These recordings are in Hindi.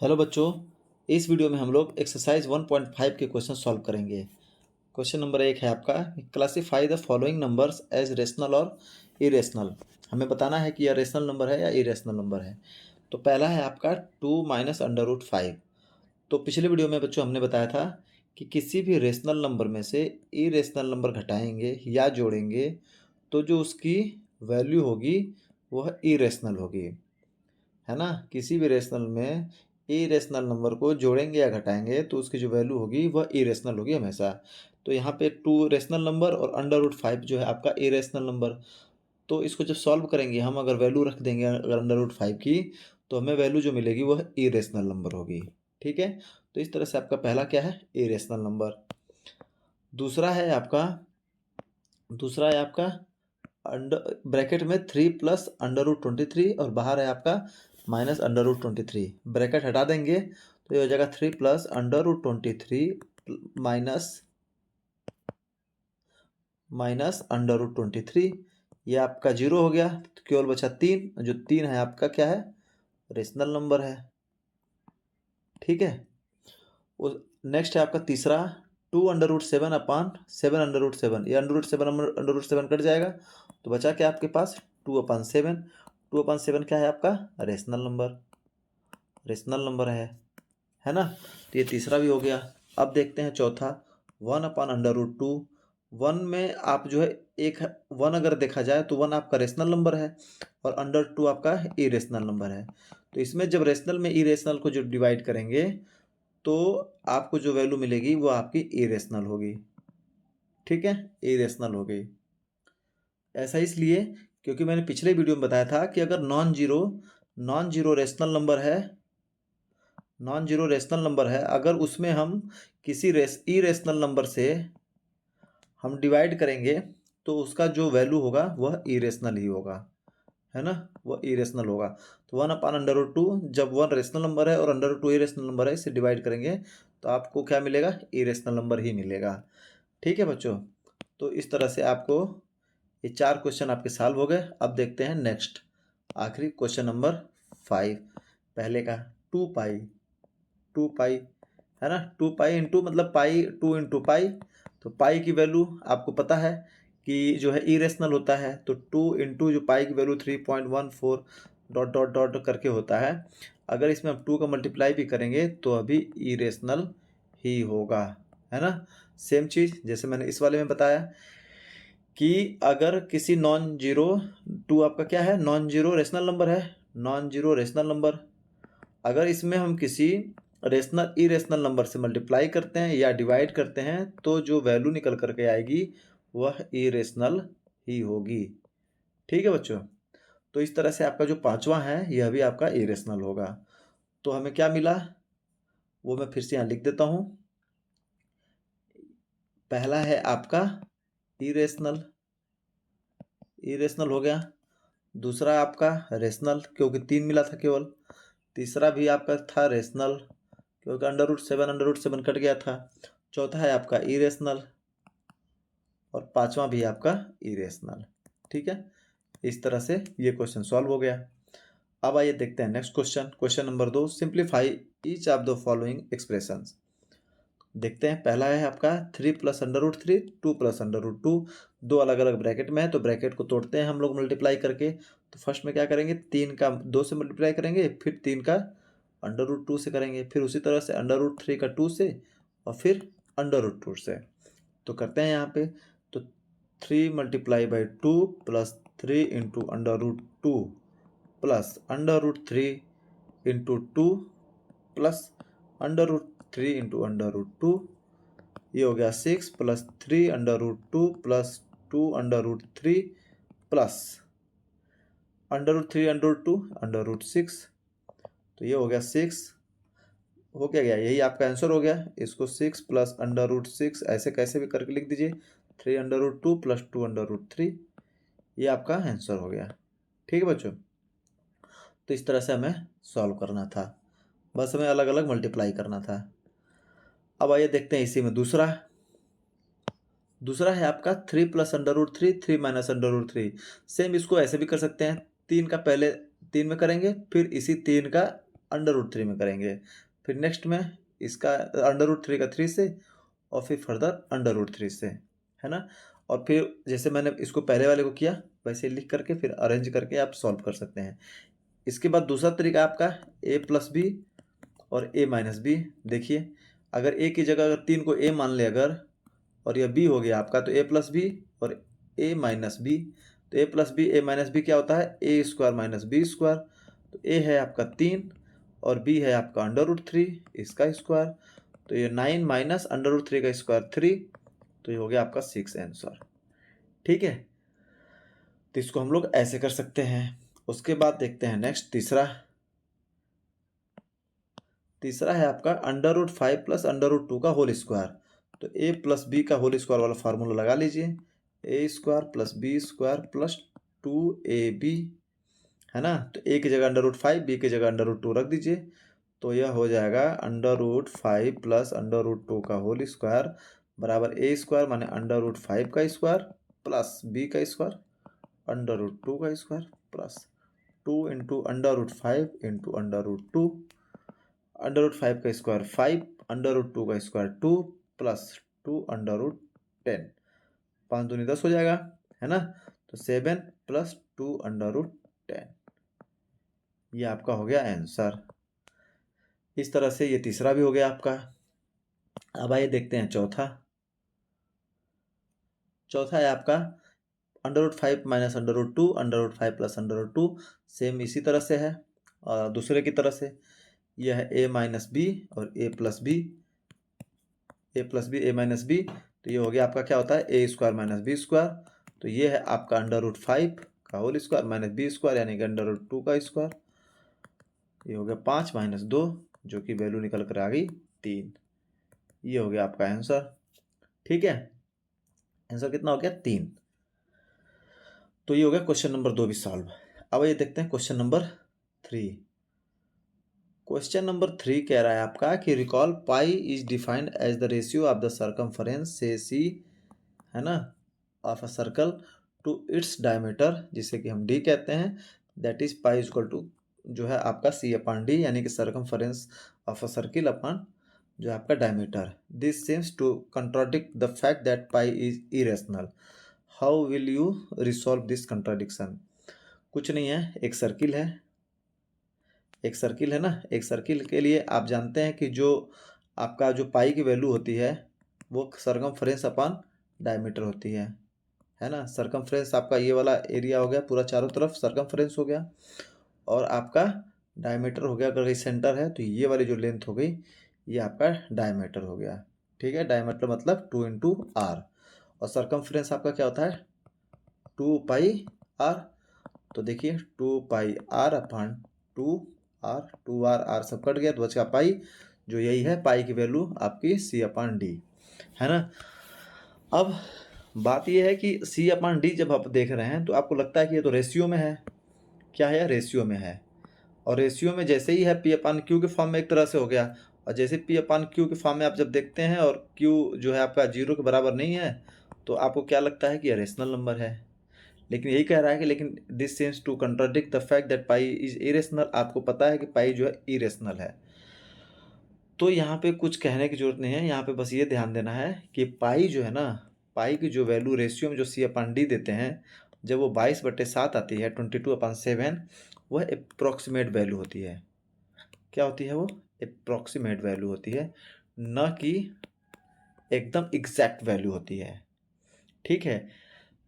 हेलो बच्चों, इस वीडियो में हम लोग एक्सरसाइज 1.5 के क्वेश्चन सॉल्व करेंगे। क्वेश्चन नंबर 1 है आपका, classify the following numbers as rational और इरेशनल। हमें बताना है कि यह रेशनल नंबर है या इरेशनल नंबर है। तो पहला है आपका 2 माइनस अंडर रूट 5। तो पिछले वीडियो में बच्चों हमने बताया था कि किसी भी रेशनल नंबर में से इरेशनल नंबर घटाएंगे या जोड़ेंगे तो जो उसकी वैल्यू होगी वह इरेशनल होगी, है ना। किसी भी रेशनल में इरेशनल नंबर को जोड़ेंगे या घटाएंगे तो उसकी जो वैल्यू होगी वह इरेशनल होगी हमेशा। तो यहाँ पे 2 रेशनल नंबर और अंडर रूट 5 जो है आपका इरेशनल नंबर। तो इसको जब सॉल्व करेंगे हम, अगर वैल्यू रख देंगे अगर अंडर रूट 5 की, तो हमें वैल्यू जो मिलेगी वह इरेशनल नंबर होगी। ठीक है, तो इस तरह से आपका पहला क्या है, इरेशनल नंबर। दूसरा है आपका अंडर ब्रैकेट में 3 प्लस अंडर रूट 23 और बाहर है आपका माइनस अंडर रूट 23। ब्रैकेट हटा देंगे तो ये हो जाएगा 3 plus under root 23 minus under root 23। ये आपका जीरो हो गया तो केवल बचा 3। जो 3 है आपका क्या है, रेशनल नंबर है। ठीक है, नेक्स्ट है आपका तीसरा 2 अंडर रूट 7 अपान 7 अंडर रूट 7। ये अंडर रूट 7 कट जाएगा तो बचा क्या आपके पास 2 अपान 7। 2 अपान 7 क्या है आपका, रेशनल नंबर है ना। तो ये तीसरा भी हो गया। अब देखते हैं चौथा 1 अपान अंडर रूट 2। 1 में आप जो है एक 1 अगर देखा जाए तो 1 आपका रेशनल नंबर है और अंडर 2 आपका इरेशनल नंबर है। तो इसमें जब रेशनल में इरेशनल को जो डिवाइड करेंगे तो आपको जो वैल्यू मिलेगी वो आपकी इरेशनल होगी। ठीक है, इरेशनल होगी। ऐसा इसलिए क्योंकि मैंने पिछले वीडियो में बताया था कि अगर नॉन जीरो रेशनल नंबर है, अगर उसमें हम किसी इरेशनल नंबर से हम डिवाइड करेंगे तो उसका जो वैल्यू होगा वह इरेशनल ही होगा, है ना, वह इरेशनल होगा। तो 1 अपान अंडर रूट 2, जब 1 रेशनल नंबर है और अंडर रूट 2 इरेशनल नंबर है, इसे डिवाइड करेंगे तो आपको क्या मिलेगा, इरेशनल नंबर ही मिलेगा। ठीक है बच्चों, तो इस तरह से आपको ये 4 क्वेश्चन आपके सॉल्व हो गए। अब देखते हैं नेक्स्ट, आखिरी क्वेश्चन नंबर 5। पहले का 2 पाई है ना, 2 पाई इंटू मतलब पाई 2 इंटू पाई। तो पाई की वैल्यू आपको पता है कि जो है इरेशनल होता है, तो 2 इंटू जो पाई की वैल्यू 3.14 डॉट डॉट डॉट करके होता है। अगर इसमें हम 2 का मल्टीप्लाई भी करेंगे तो अभी इरेशनल ही होगा, है ना। सेम चीज़ जैसे मैंने इस वाले में बताया कि अगर किसी नॉन जीरो 2 आपका क्या है, नॉन जीरो रेशनल नंबर है, नॉन जीरो रेशनल नंबर। अगर इसमें हम किसी इरेशनल नंबर से मल्टीप्लाई करते हैं या डिवाइड करते हैं तो जो वैल्यू निकल करके आएगी वह इरेशनल ही होगी। ठीक है बच्चों, तो इस तरह से आपका जो पांचवा है यह भी आपका इरेशनल होगा। तो हमें क्या मिला वो मैं फिर से यहाँ लिख देता हूँ। पहला है आपका इरेशनल हो गया। दूसरा आपका रेशनल क्योंकि 3 मिला था केवल। तीसरा भी आपका था रेशनल क्योंकि अंडर रूट 7 कट गया था। चौथा है आपका इरेशनल और पांचवा भी आपका इरेशनल। ठीक है, इस तरह से ये क्वेश्चन सॉल्व हो गया। अब आइए देखते हैं next question. Question number 2, simplify each of the following expressions. देखते हैं, पहला है आपका 3 plus under root 3, 2 plus under root 2। दो अलग अलग ब्रैकेट में है तो ब्रैकेट को तोड़ते हैं हम लोग मल्टीप्लाई करके। तो फर्स्ट में क्या करेंगे, 3 का 2 से मल्टीप्लाई करेंगे, फिर 3 का अंडर रूट 2 से करेंगे, फिर उसी तरह से अंडर रूट 3 का 2 से और फिर अंडर रूट 2 से। तो करते हैं यहाँ पे, तो 3 multiply by 2 plus 3 into under root 2 plus under root 3 into 2 plus under root 3 into under root 2। ये हो गया 6 plus 3 under root 2 plus 2 under root 3 plus under root 3 under root 2 under root 6। तो ये हो गया 6, हो क्या गया, यही आपका आंसर हो गया। इसको 6 प्लस अंडर रूट 6 ऐसे कैसे भी करके लिख दीजिए, 3 under root 2 plus 2 under root 3, ये आपका आंसर हो गया। ठीक है बच्चों, तो इस तरह से हमें सॉल्व करना था, बस हमें अलग अलग मल्टीप्लाई करना था। अब आइए देखते हैं इसी में दूसरा है आपका 3 plus under root 3, 3 minus under root 3। Same इसको ऐसे भी कर सकते हैं, 3 का पहले 3 में करेंगे, फिर इसी 3 का अंडर रूट 3 में करेंगे, फिर नेक्स्ट में इसका अंडर रूट 3 का 3 से, और फिर फर्दर अंडर रूट 3 से, है ना। और फिर जैसे मैंने इसको पहले वाले को किया वैसे लिख करके फिर अरेंज करके आप सॉल्व कर सकते हैं। इसके बाद दूसरा तरीका आपका a+b और a-b। देखिए अगर a की जगह अगर 3 को a मान ले अगर, और यह b हो गया आपका, तो a+b और a-b, तो a+b a-b क्या होता है, a² - b²। तो a है आपका 3 और b है आपका अंडर रूट 3 इसका स्क्वायर, तो ये 9 माइनस अंडर रूट 3 का स्क्वायर 3, तो ये हो गया आपका 6 आंसर। ठीक है, तो इसको हम लोग ऐसे कर सकते हैं। उसके बाद देखते हैं नेक्स्ट तीसरा है आपका under root 5 plus under root 2 का होल स्क्वायर। तो a+b का होल स्क्वायर वाला फार्मूला लगा लीजिए, a² + b² + 2ab, है ना। तो a की जगह अंडर रूट 5, b की जगह अंडर रूट 2 रख दीजिए, तो यह हो जाएगा under root 5 plus under root 2 का होल स्क्वायर बराबर a² माने अंडर रूट 5 का स्क्वायर प्लस b का स्क्वायर अंडर रूट 2 का square plus 2 into under root 5 into under root 2, under root 5 का स्क्वायर 5, अंडर रूट 2 का स्क्वायर 2 प्लस 2 अंडर रूट 10, 5 दूनी 10 हो जाएगा, है ना। तो 7 + 2 अंडर रूट 10, ये आपका हो गया आंसर। इस तरह से ये तीसरा भी हो गया आपका। अब आइए देखते हैं चौथा है आपका under root 5 minus under root 2, under root 5 plus under root 2, same इसी तरह से है। और दूसरे की तरह से यह है a-b और a+b, a+b तो ये हो गया आपका क्या होता है a² - b²। तो ये है आपका अंडर रूट 5 का होल स्क्वायर माइनस b² यानी कि अंडर रूट 2 का स्क्वायर, ये हो गया 5 - 2 जो कि वैल्यू निकल कर आ गई 3, ये हो गया आपका आंसर। ठीक है, आंसर कितना हो गया 3। तो ये हो गया क्वेश्चन नंबर 2 भी सॉल्व। अब ये देखते हैं क्वेश्चन नंबर 3। क्वेश्चन नंबर 3 कह रहा है आपका कि recall pi is defined as the ratio of the circumference से सी, है ना, of a circle to its diameter, जिसे कि हम डी कहते हैं, that is pi equal to जो है आपका c/d यानी कि circumference of a circle upon जो है आपका diameter. This seems to contradict the fact that pi is irrational. How will you resolve this contradiction. कुछ नहीं है, एक सर्किल है ना, एक सर्किल के लिए आप जानते हैं कि जो आपका जो पाई की वैल्यू होती है वो सर्कमफ्रेंस अपॉन डायमीटर होती है ना। सर्कमफ्रेंस आपका ये वाला एरिया हो गया पूरा, चारों तरफ सर्कमफ्रेंस हो गया, और आपका डायमीटर हो गया, अगर ये सेंटर है तो ये वाली जो लेंथ हो गई ये आपका डायमीटर हो गया। ठीक है, डायमीटर मतलब 2 × r, और सर्कमफ्रेंस आपका क्या होता है 2πr। तो देखिए 2πr upon 2r, 2r r सब कट गया तो बचा पाई, जो यही है पाई की वैल्यू आपकी c/d, है ना। अब बात यह है कि c/d जब आप देख रहे हैं तो आपको लगता है कि ये तो रेशियो में है, क्या है, रेशियो में है, और रेशियो में जैसे ही है p/q के फॉर्म में एक तरह से हो गया, और जैसे p/q के फॉर्म में आप जब देखते हैं और q जो है आपका 0 के बराबर नहीं है तो आपको क्या लगता है कि यह रेशनल नंबर है। लेकिन यही कह रहा है कि लेकिन this seems to contradict the fact that pi is irrational. आपको पता है कि पाई जो है इरेशनल है, तो यहाँ पे कुछ कहने की जरूरत नहीं है, यहाँ पे बस ये ध्यान देना है कि पाई जो है ना, पाई की जो वैल्यू रेशियो में जो c/d देते हैं, जब वो 22/7 आती है 22/7, वह अप्रॉक्सीमेट वैल्यू होती है। क्या होती है वो, अप्रॉक्सीमेट वैल्यू होती है, न कि एकदम एग्जैक्ट वैल्यू होती है। ठीक है,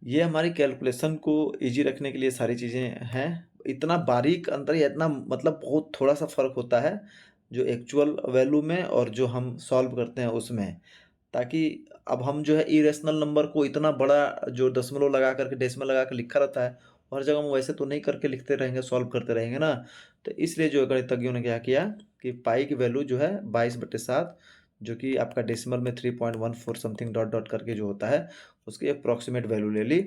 ये हमारी कैलकुलेशन को इजी रखने के लिए सारी चीज़ें हैं। इतना बारीक अंतर या इतना मतलब बहुत थोड़ा सा फ़र्क होता है जो एक्चुअल वैल्यू में और जो हम सॉल्व करते हैं उसमें, ताकि अब हम जो है इरेशनल नंबर को इतना बड़ा जो दशमलव लगा करके डेसिमल लगा कर लिखा रहता है, हर जगह हम वैसे तो नहीं करके लिखते रहेंगे, सॉल्व करते रहेंगे ना। तो इसलिए जो गणितज्ञों ने क्या किया कि पाई की वैल्यू जो है 22/7, जो कि आपका डेसिमल में 3.14 समथिंग डॉट डॉट करके जो होता है, उसकी अप्रॉक्सीमेट वैल्यू ले ली,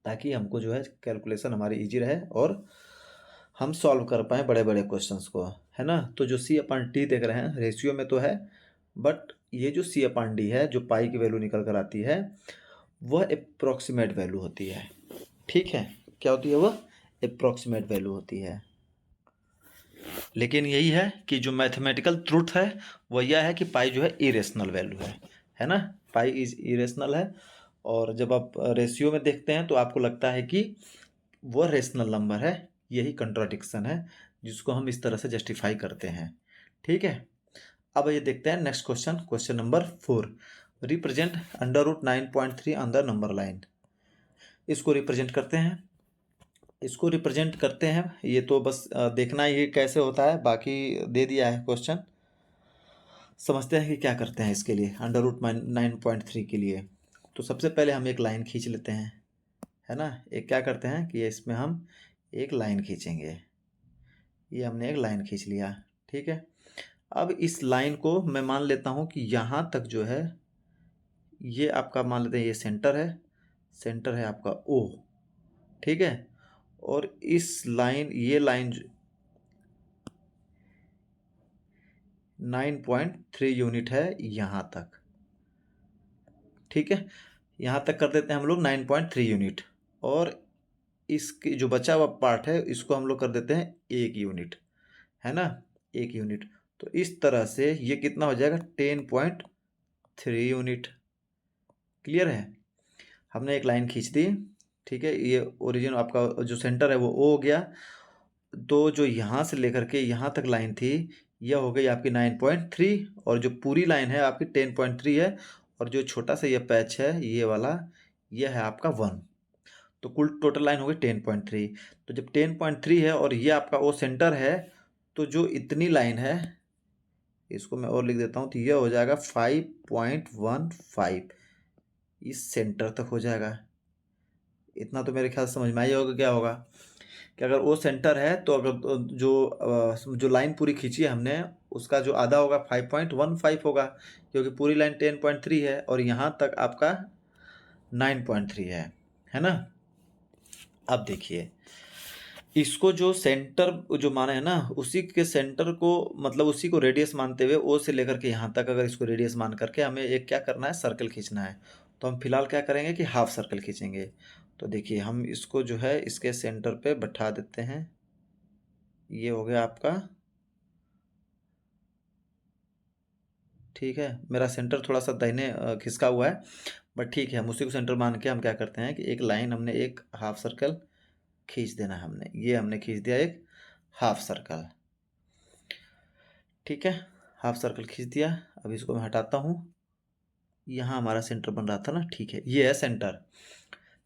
ताकि हमको जो है कैलकुलेशन हमारी इजी रहे और हम सॉल्व कर पाएँ बड़े बड़े क्वेश्चंस को, है ना। तो जो c/d देख रहे हैं रेशियो में तो है, बट ये जो c/d है जो पाई की वैल्यू निकल कर आती है वह अप्रॉक्सीमेट वैल्यू होती है। ठीक है, क्या होती है वह, अप्रॉक्सीमेट वैल्यू होती है। लेकिन यही है कि जो मैथमेटिकल ट्रूथ है वो यह है कि पाई जो है इरेशनल वैल्यू है ना, पाई इज इरेशनल है। और जब आप रेशियो में देखते हैं तो आपको लगता है कि वो रेशनल नंबर है, यही कंट्राडिक्शन है जिसको हम इस तरह से जस्टिफाई करते हैं। ठीक है, अब ये देखते हैं next question, question number 4। Represent under root 9.3 on the number line. इसको रिप्रेजेंट करते हैं, इसको रिप्रेजेंट करते हैं, ये तो बस देखना ही कैसे होता है, बाकी दे दिया है क्वेश्चन। समझते हैं कि क्या करते हैं इसके लिए अंडर रूट 9.3 के लिए। तो सबसे पहले हम एक लाइन खींच लेते हैं, है ना। एक क्या करते हैं कि इसमें हम एक लाइन खींचेंगे, ये हमने एक लाइन खींच लिया। ठीक है, अब इस लाइन को मैं मान लेता हूँ कि यहाँ तक जो है ये आपका, मान लेते हैं ये सेंटर है, सेंटर है आपका ओ। ठीक है, और इस लाइन, ये लाइन 9.3 यूनिट है यहाँ तक। ठीक है, यहाँ तक कर देते हैं हम लोग 9.3 यूनिट, और इसकी जो बचा हुआ पार्ट है इसको हम लोग कर देते हैं 1 यूनिट, है ना, 1 यूनिट। तो इस तरह से ये कितना हो जाएगा 10.3 यूनिट। क्लियर है, हमने एक लाइन खींच दी। ठीक है, ये ओरिजिन आपका जो सेंटर है वो ओ हो गया। तो जो यहाँ से लेकर के यहाँ तक लाइन थी यह हो गई आपकी 9.3, और जो पूरी लाइन है आपकी 10.3 है, और जो छोटा सा ये पैच है ये वाला, ये है आपका 1। तो कुल टोटल लाइन हो गई 10.3। तो जब 10.3 है और ये आपका वो सेंटर है, तो जो इतनी लाइन है इसको मैं और लिख देता हूँ, तो ये हो जाएगा 5.15, इस सेंटर तक हो जाएगा। इतना तो मेरे ख्याल से समझ में आई होगा क्या होगा, कि अगर वो सेंटर है तो अगर जो लाइन पूरी खींची है हमने उसका जो आधा होगा 5.15 होगा, क्योंकि पूरी लाइन 10.3 है और यहाँ तक आपका 9.3 है ना। अब देखिए, इसको जो सेंटर जो माना है ना, उसी के सेंटर को, मतलब उसी को रेडियस मानते हुए ओ से लेकर के यहाँ तक अगर इसको रेडियस मान करके हमें एक क्या करना है, सर्कल खींचना है। तो हम फिलहाल क्या करेंगे कि हाफ सर्कल खींचेंगे। तो देखिए हम इसको जो है इसके सेंटर पे बैठा देते हैं, ये हो गया आपका। ठीक है, मेरा सेंटर थोड़ा सा दाहिने खिसका हुआ है, बट ठीक है, हम उसी को सेंटर मान के हम क्या करते हैं कि एक लाइन हमने एक हाफ सर्कल खींच देना है, हमने ये हमने खींच दिया एक हाफ सर्कल। ठीक है, हाफ सर्कल खींच दिया। अब इसको मैं हटाता हूँ, यहाँ हमारा सेंटर बन रहा था ना। ठीक है, ये है सेंटर,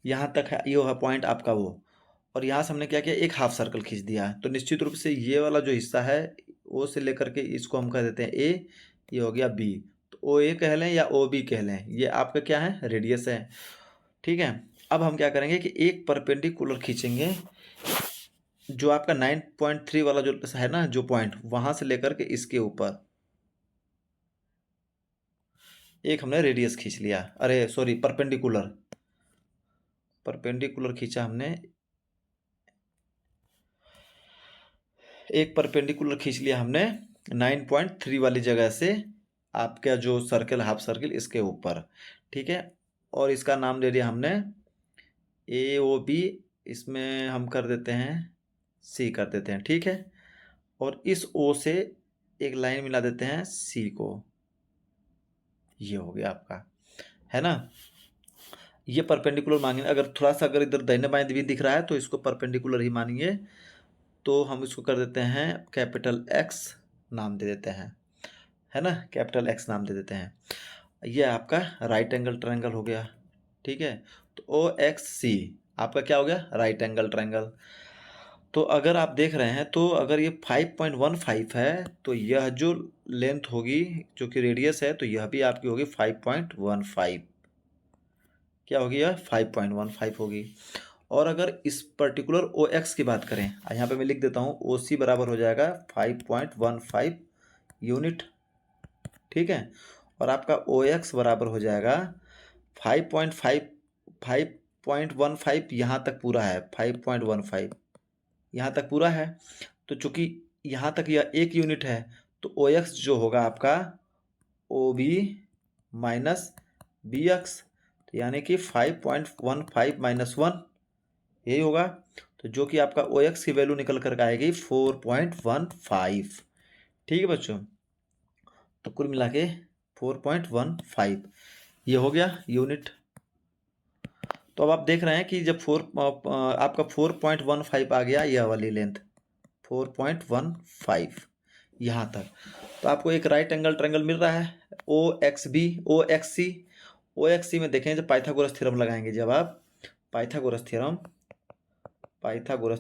यहाँ तक है, ये है पॉइंट आपका वो। और यहाँ से हमने क्या किया, एक हाफ सर्कल खींच दिया। तो निश्चित रूप से ये वाला जो हिस्सा है ओ से लेकर के इसको हम कह देते हैं ए, ये हो गया बी। तो ओ ए कह लें या ओ बी कह लें, ये आपका क्या है, रेडियस है। ठीक है, अब हम क्या करेंगे कि एक परपेंडिकुलर खींचेंगे, जो आपका 9.3 वाला जो है ना, जो पॉइंट, वहां से लेकर के इसके ऊपर एक हमने रेडियस खींच लिया, अरे सॉरी परपेंडिकुलर, परपेंडिकुलर खींचा हमने, एक परपेंडिकुलर खींच लिया हमने 9.3 वाली जगह से आपका जो सर्कल, हाफ सर्कल, इसके ऊपर। ठीक है, और इसका नाम दे दिया हमने ए ओ बी, इसमें हम कर देते हैं सी कर देते हैं। ठीक है, और इस ओ से एक लाइन मिला देते हैं सी को, ये हो गया आपका, है ना। ये परपेंडिकुलर मांगेंगे, अगर थोड़ा सा अगर इधर दाहिने बाएं भी दिख रहा है तो इसको परपेंडिकुलर ही मानेंगे। तो हम इसको कर देते हैं कैपिटल एक्स नाम दे देते हैं, है ना, कैपिटल एक्स नाम दे देते हैं। ये आपका राइट एंगल ट्रायंगल हो गया। ठीक है, तो ओ एक्स सी आपका क्या हो गया, राइट एंगल ट्रायंगल। तो अगर आप देख रहे हैं, तो अगर ये 5.15 है तो यह जो लेंथ होगी, जो कि रेडियस है, तो यह भी आपकी होगी 5.15। क्या होगी, यह 5.15 होगी। और अगर इस पर्टिकुलर ओ एक्स की बात करें, यहाँ पे मैं लिख देता हूँ, ओ सी बराबर हो जाएगा 5.15 यूनिट। ठीक है, और आपका ओ एक्स बराबर हो जाएगा 5.15 यहाँ तक पूरा है, 5.15 यहाँ तक पूरा है। तो चूंकि यहाँ तक यह 1 यूनिट है, तो ओ एक्स जो होगा आपका O B minus B X, यानी कि 5.15 माइनस 1, यही होगा। तो जो कि आपका ओ एक्स की वैल्यू निकल कर आएगी 4.15। ठीक है बच्चों, तो कुल मिला के 4.15 ये हो गया यूनिट। तो अब आप देख रहे हैं कि जब आपका 4.15 आ गया, यह वाली लेंथ 4.15 यहाँ तक, तो आपको एक राइट एंगल ट्रायंगल मिल रहा है ओ एक्स बी ओ एक्स सी। ओ एक्स सी में देखें जब पाइथागोरस थ्योरम लगाएंगे, जब आप पाइथागोरस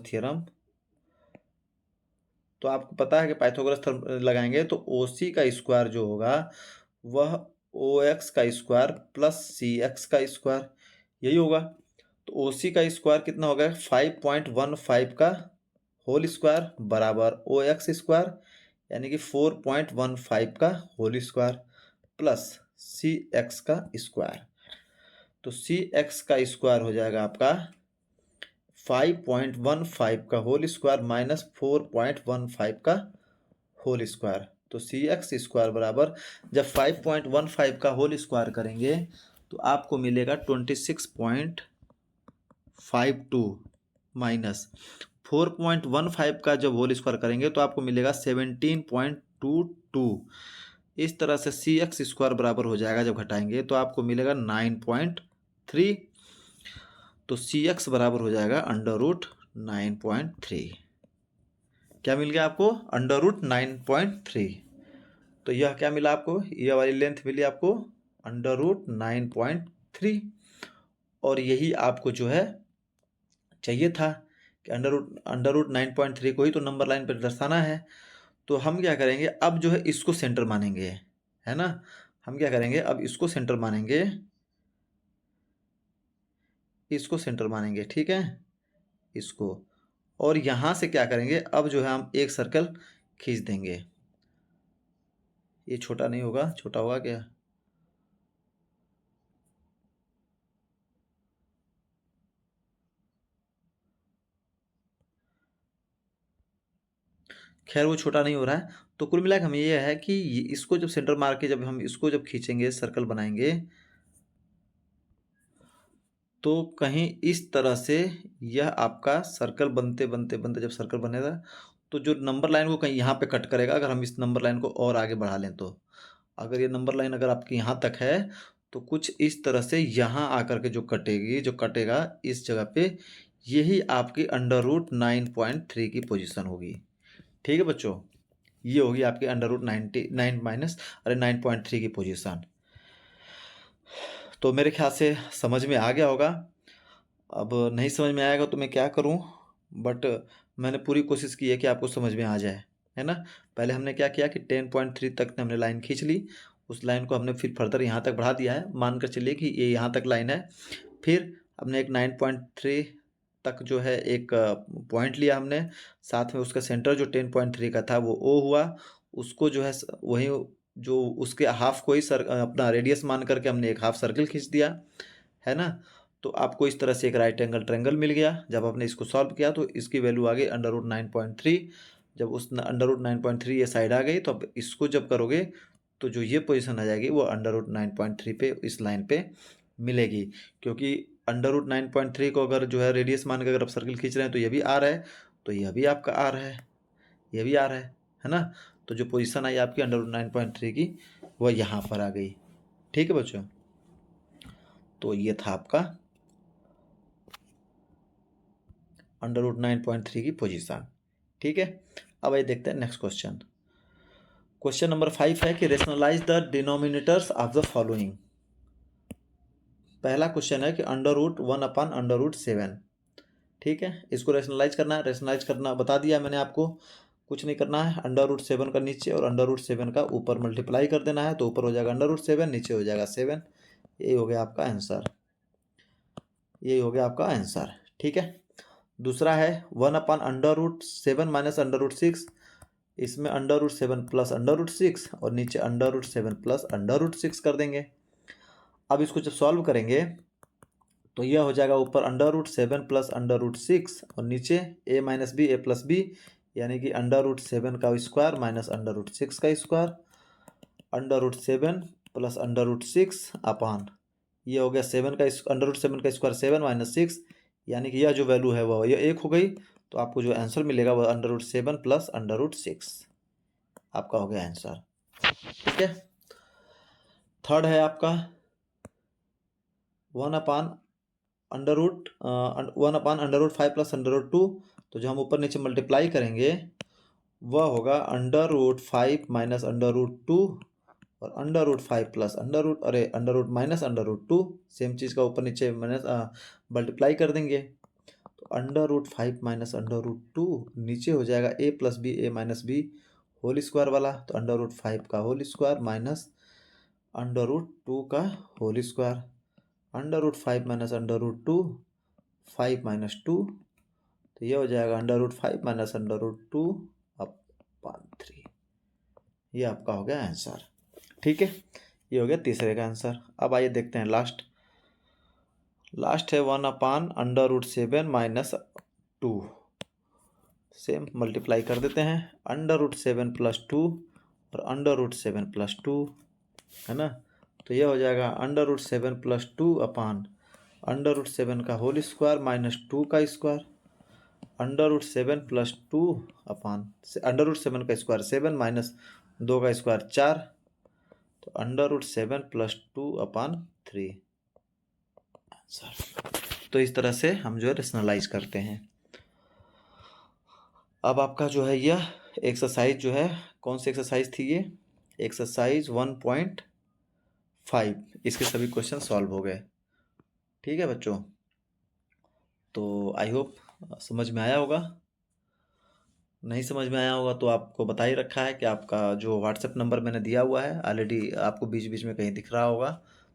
थ्योरम तो आपको पता है कि पाइथागोरस थ्योरम लगाएंगे तो ओ सी का स्क्वायर जो होगा वह ओ एक्स का स्क्वायर प्लस सी एक्स का स्क्वायर, यही होगा। तो ओ सी का स्क्वायर कितना होगा 5.15 का होल स्क्वायर बराबर ओ एक्स स्क्वायर, यानी कि 4.15 का होल स्क्वायर प्लस सी एक्स का स्क्वायर। तो सी एक्स का स्क्वायर हो जाएगा आपका 5.15 का होल स्क्वायर माइनस 4.15 का होल स्क्वायर। तो सी एक्स स्क्वायर बराबर जब 5.15 का होल स्क्वायर करेंगे तो आपको मिलेगा 26.52 माइनस 4.15 का जब होल स्क्वायर करेंगे तो आपको मिलेगा 17.22। इस तरह से सी एक्स स्क्वायर बराबर हो जाएगा, जब घटाएंगे तो आपको मिलेगा 9.3। तो सी एक्स बराबर हो जाएगा √9.3। क्या मिल गया आपको? √9.3। तो यह क्या मिला आपको? यह वाली लेंथ मिली आपको √9.3। और यही आपको जो है चाहिए था कि √9.3 को ही तो नंबर लाइन पर दर्शाना है। तो हम क्या करेंगे अब जो है इसको सेंटर मानेंगे, है ना। हम क्या करेंगे अब इसको सेंटर मानेंगे, इसको सेंटर मानेंगे, ठीक है, इसको। और यहाँ से क्या करेंगे अब जो है हम एक सर्कल खींच देंगे। ये छोटा नहीं होगा, छोटा होगा क्या? खैर वो छोटा नहीं हो रहा है। तो कुल मिलाकर हमें ये है कि इसको जब सेंटर मार के जब हम इसको जब खींचेंगे, सर्कल बनाएंगे, तो कहीं इस तरह से यह आपका सर्कल बनते बनते बनते जब सर्कल बनेगा तो जो नंबर लाइन को कहीं यहाँ पे कट करेगा। अगर हम इस नंबर लाइन को और आगे बढ़ा लें तो अगर ये नंबर लाइन अगर आपकी यहाँ तक है तो कुछ इस तरह से यहाँ आकर के जो कटेगी, जो कटेगा इस जगह पे, यही आपकी √9.3 की पोजीशन होगी। ठीक है बच्चों, ये होगी आपकी √99 माइनस 9.3 की पोजीशन। तो मेरे ख्याल से समझ में आ गया होगा। अब नहीं समझ में आएगा तो मैं क्या करूं, बट मैंने पूरी कोशिश की है कि आपको समझ में आ जाए, है ना। पहले हमने क्या किया कि 10.3 तक हमने लाइन खींच ली, उस लाइन को हमने फिर फर्दर यहाँ तक बढ़ा दिया है, मानकर चलिए कि ये यहाँ तक लाइन है। फिर हमने एक 9.3 तक जो है एक पॉइंट लिया हमने, साथ में उसका सेंटर जो 10.3 का था वो ओ हुआ, उसको जो है वही जो उसके हाफ को ही अपना रेडियस मान करके हमने एक हाफ सर्कल खींच दिया, है ना। तो आपको इस तरह से एक राइट एंगल ट्रायंगल मिल गया। जब आपने इसको सॉल्व किया तो इसकी वैल्यू आ गई √9.3। जब उस √9.3 ये साइड आ गई तो अब इसको जब करोगे तो जो ये पोजीशन आ जाएगी वो √9.3 पे इस लाइन पे मिलेगी। क्योंकि √9.3 को अगर जो है रेडियस मान के अगर आप सर्कल खींच रहे हैं तो ये भी आर है, तो यह भी आपका आर है, ये भी आर है ना। तो जो पोजीशन आई आपकी √9.3 की वह यहाँ पर आ गई। ठीक है बच्चों, तो ये था आपका √9.3 की पोजीशन। ठीक है, अब आइए देखते हैं नेक्स्ट क्वेश्चन। क्वेश्चन नंबर 5 है कि rationalise the denominators of the following. पहला क्वेश्चन है कि √1/√7। ठीक है, इसको रेशनलाइज करना है। रेशनलाइज करना बता दिया मैंने आपको, कुछ नहीं करना है। √7 का नीचे और √7 का ऊपर मल्टीप्लाई कर देना है, तो ऊपर हो जाएगा √7, नीचे हो जाएगा 7। यही हो गया आपका आंसर, यही हो गया आपका आंसर। ठीक है, दूसरा है 1/√7 माइनस √6। इसमें √7 प्लस √6 और नीचे √7 प्लस √6 कर देंगे। अब इसको जब सॉल्व करेंगे तो यह हो जाएगा ऊपर √7 प्लस √6 और नीचे a minus B a plus B, यानी कि √7 का स्क्वायर माइनस √6 का स्क्वायर, √7 प्लस √6 अपान ये हो गया 7 का √7 का स्क्वायर 7 माइनस 6, यानी कि यह जो वैल्यू है वह यह 1 हो गई, तो आपको जो आंसर मिलेगा वह √7 प्लस √6 आपका हो गया आंसर। ठीक है। थर्ड है आपका 1/√5 प्लस √2, तो जो हम ऊपर नीचे मल्टीप्लाई करेंगे वह होगा √5 माइनस √2 और √5 प्लस √2, सेम चीज़ का ऊपर नीचे माइनस मल्टीप्लाई कर देंगे, तो √5 माइनस √2 नीचे हो जाएगा a plus B A minus B whole square वाला, तो √5 का होल स्क्वायर माइनस √2 का होल स्क्वायर, √5 माइनस √2 5 माइनस 2, तो ये हो जाएगा √5 माइनस √2 अपॉन 3। ये आपका हो गया आंसर। ठीक है, ये हो गया तीसरे का आंसर। अब आइए देखते हैं लास्ट है 1/√7 माइनस 2, सेम मल्टीप्लाई कर देते हैं, √7 प्लस 2 और √7 प्लस 2 है ना, तो ये हो जाएगा √7 प्लस 2 अपान √7 का होल स्क्वायर माइनस 2 का स्क्वायर, √7 प्लस 2 अपान √7 का स्क्वायर 7 माइनस 2 का स्क्वायर 4, तो √7 प्लस 2 अपान 3 आंसर। तो इस तरह से हम जो है रेशनलाइज करते हैं। अब आपका जो है यह एक्सरसाइज जो है, कौन सी एक्सरसाइज थी ये, एक्सरसाइज 1.5, इसके सभी क्वेश्चन सॉल्व हो गए। ठीक है बच्चों, तो आई होप समझ में आया होगा। नहीं समझ में आया होगा तो आपको बता ही रखा है कि आपका जो व्हाट्सएप नंबर मैंने दिया हुआ है ऑलरेडी, आपको बीच बीच में कहीं दिख रहा होगा,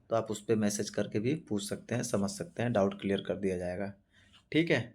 तो आप उस पर मैसेज करके भी पूछ सकते हैं, समझ सकते हैं, डाउट क्लियर कर दिया जाएगा। ठीक है।